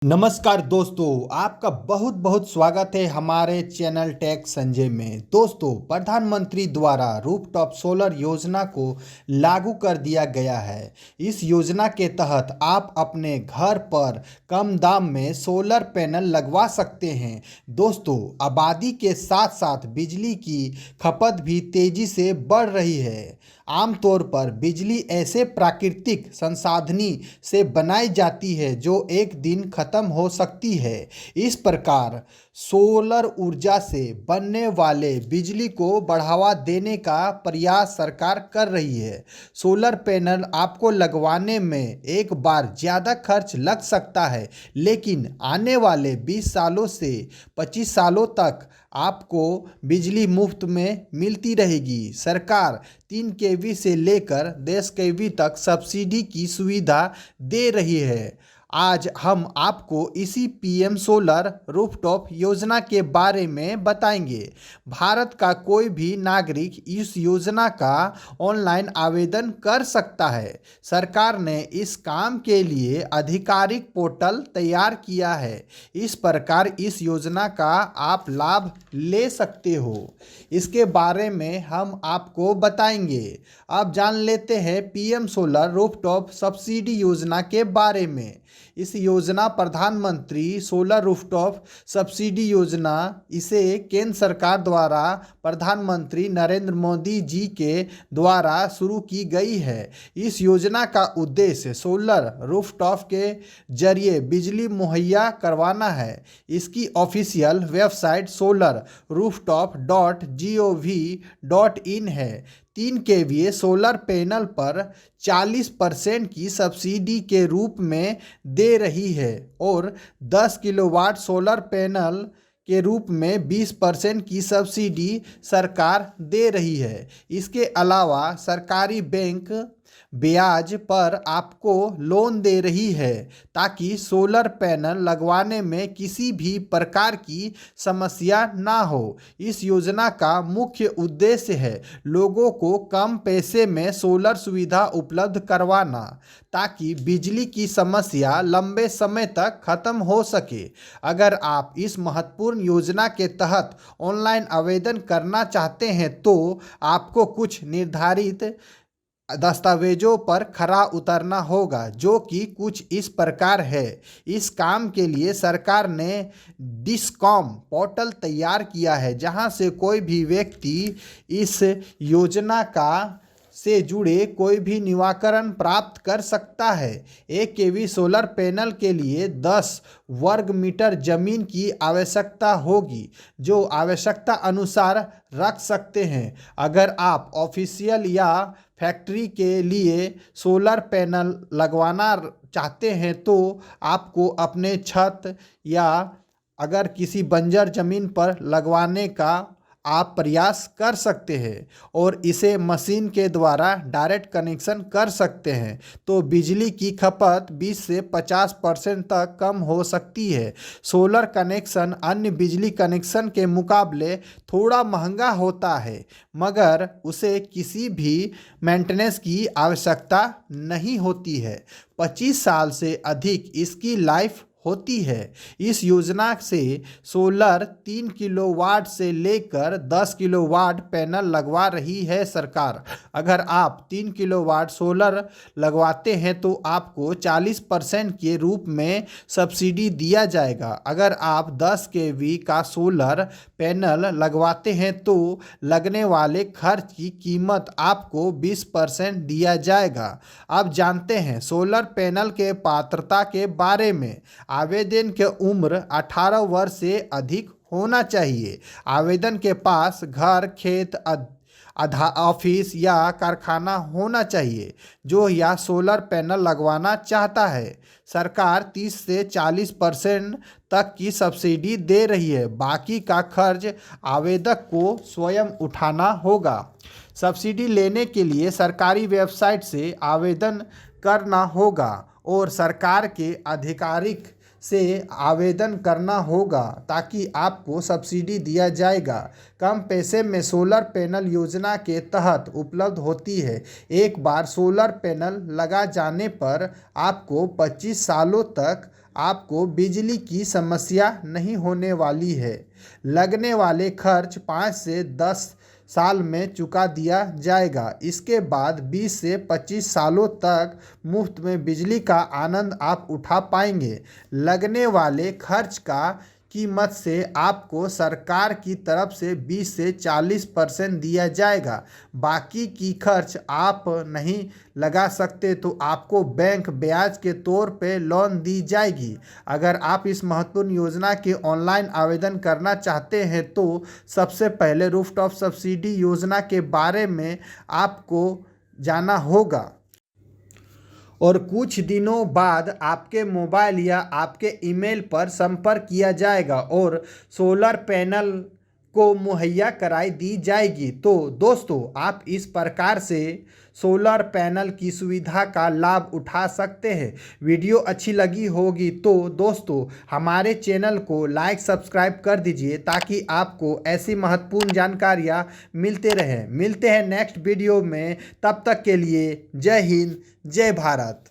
नमस्कार दोस्तों, आपका बहुत बहुत स्वागत है हमारे चैनल टेक संजय में। दोस्तों, प्रधानमंत्री द्वारा रूफटॉप सोलर योजना को लागू कर दिया गया है। इस योजना के तहत आप अपने घर पर कम दाम में सोलर पैनल लगवा सकते हैं। दोस्तों, आबादी के साथ साथ बिजली की खपत भी तेजी से बढ़ रही है। आमतौर पर बिजली ऐसे प्राकृतिक संसाधनी से बनाई जाती है जो एक दिन खत्म हो सकती है। इस प्रकार सोलर ऊर्जा से बनने वाले बिजली को बढ़ावा देने का प्रयास सरकार कर रही है। सोलर पैनल आपको लगवाने में एक बार ज़्यादा खर्च लग सकता है, लेकिन आने वाले 20 सालों से 25 सालों तक आपको बिजली मुफ्त में मिलती रहेगी। सरकार 3 केवी से लेकर 10 केवी तक सब्सिडी की सुविधा दे रही है। आज हम आपको इसी पीएम सोलर रूफटॉप योजना के बारे में बताएंगे। भारत का कोई भी नागरिक इस योजना का ऑनलाइन आवेदन कर सकता है। सरकार ने इस काम के लिए आधिकारिक पोर्टल तैयार किया है। इस प्रकार इस योजना का आप लाभ ले सकते हो। इसके बारे में हम आपको बताएंगे। अब जान लेते हैं पीएम सोलर रूफटॉप सब्सिडी योजना के बारे में। इस योजना प्रधानमंत्री सोलर रूफटॉप सब्सिडी योजना, इसे केंद्र सरकार द्वारा प्रधानमंत्री नरेंद्र मोदी जी के द्वारा शुरू की गई है। इस योजना का उद्देश्य सोलर रूफटॉप के जरिए बिजली मुहैया करवाना है। इसकी ऑफिशियल वेबसाइट solarrooftop.gov.in है। 3 केवीए सोलर पैनल पर 40% की सब्सिडी के रूप में दे रही है और 10 किलोवाट सोलर पैनल के रूप में 20% की सब्सिडी सरकार दे रही है। इसके अलावा सरकारी बैंक ब्याज पर आपको लोन दे रही है ताकि सोलर पैनल लगवाने में किसी भी प्रकार की समस्या ना हो। इस योजना का मुख्य उद्देश्य है लोगों को कम पैसे में सोलर सुविधा उपलब्ध करवाना ताकि बिजली की समस्या लंबे समय तक खत्म हो सके। अगर आप इस महत्वपूर्ण योजना के तहत ऑनलाइन आवेदन करना चाहते हैं तो आपको कुछ निर्धारित दस्तावेजों पर खरा उतरना होगा, जो कि कुछ इस प्रकार है। इस काम के लिए सरकार ने डिस्कॉम पोर्टल तैयार किया है, जहां से कोई भी व्यक्ति इस योजना का से जुड़े कोई भी निवारण प्राप्त कर सकता है। 1 केवी सोलर पैनल के लिए 10 वर्ग मीटर जमीन की आवश्यकता होगी, जो आवश्यकता अनुसार रख सकते हैं। अगर आप ऑफिशियल या फैक्ट्री के लिए सोलर पैनल लगवाना चाहते हैं तो आपको अपने छत या अगर किसी बंजर ज़मीन पर लगवाने का आप प्रयास कर सकते हैं और इसे मशीन के द्वारा डायरेक्ट कनेक्शन कर सकते हैं तो बिजली की खपत 20 से 50% तक कम हो सकती है। सोलर कनेक्शन अन्य बिजली कनेक्शन के मुकाबले थोड़ा महंगा होता है, मगर उसे किसी भी मेंटेनेंस की आवश्यकता नहीं होती है। 25 साल से अधिक इसकी लाइफ होती है। इस योजना से सोलर 3 किलोवाट से लेकर 10 किलोवाट पैनल लगवा रही है सरकार। अगर आप 3 किलोवाट सोलर लगवाते हैं तो आपको 40% के रूप में सब्सिडी दिया जाएगा। अगर आप 10 केवी का सोलर पैनल लगवाते हैं तो लगने वाले खर्च की कीमत आपको 20% दिया जाएगा। अब जानते हैं सोलर पैनल के पात्रता के बारे में। आवेदन की उम्र 18 वर्ष से अधिक होना चाहिए। आवेदन के पास घर, खेत, ऑफिस या कारखाना होना चाहिए जो यह सोलर पैनल लगवाना चाहता है। सरकार 30 से 40% तक की सब्सिडी दे रही है। बाकी का खर्च आवेदक को स्वयं उठाना होगा। सब्सिडी लेने के लिए सरकारी वेबसाइट से आवेदन करना होगा और सरकार के आधिकारिक से आवेदन करना होगा ताकि आपको सब्सिडी दिया जाएगा। कम पैसे में सोलर पैनल योजना के तहत उपलब्ध होती है। एक बार सोलर पैनल लगा जाने पर आपको 25 सालों तक आपको बिजली की समस्या नहीं होने वाली है। लगने वाले खर्च 5 से 10 साल में चुका दिया जाएगा। इसके बाद 20 से 25 सालों तक मुफ्त में बिजली का आनंद आप उठा पाएंगे। लगने वाले खर्च का कीमत से आपको सरकार की तरफ से 20 से 40% दिया जाएगा। बाकी की खर्च आप नहीं लगा सकते तो आपको बैंक ब्याज के तौर पे लोन दी जाएगी। अगर आप इस महत्वपूर्ण योजना के ऑनलाइन आवेदन करना चाहते हैं तो सबसे पहले रूफटॉप सब्सिडी योजना के बारे में आपको जाना होगा और कुछ दिनों बाद आपके मोबाइल या आपके ईमेल पर संपर्क किया जाएगा और सोलर पैनल को मुहैया कराई दी जाएगी। तो दोस्तों, आप इस प्रकार से सोलर पैनल की सुविधा का लाभ उठा सकते हैं। वीडियो अच्छी लगी होगी तो दोस्तों हमारे चैनल को लाइक सब्सक्राइब कर दीजिए ताकि आपको ऐसी महत्वपूर्ण जानकारियाँ मिलते रहें। मिलते हैं नेक्स्ट वीडियो में, तब तक के लिए जय हिंद जय भारत।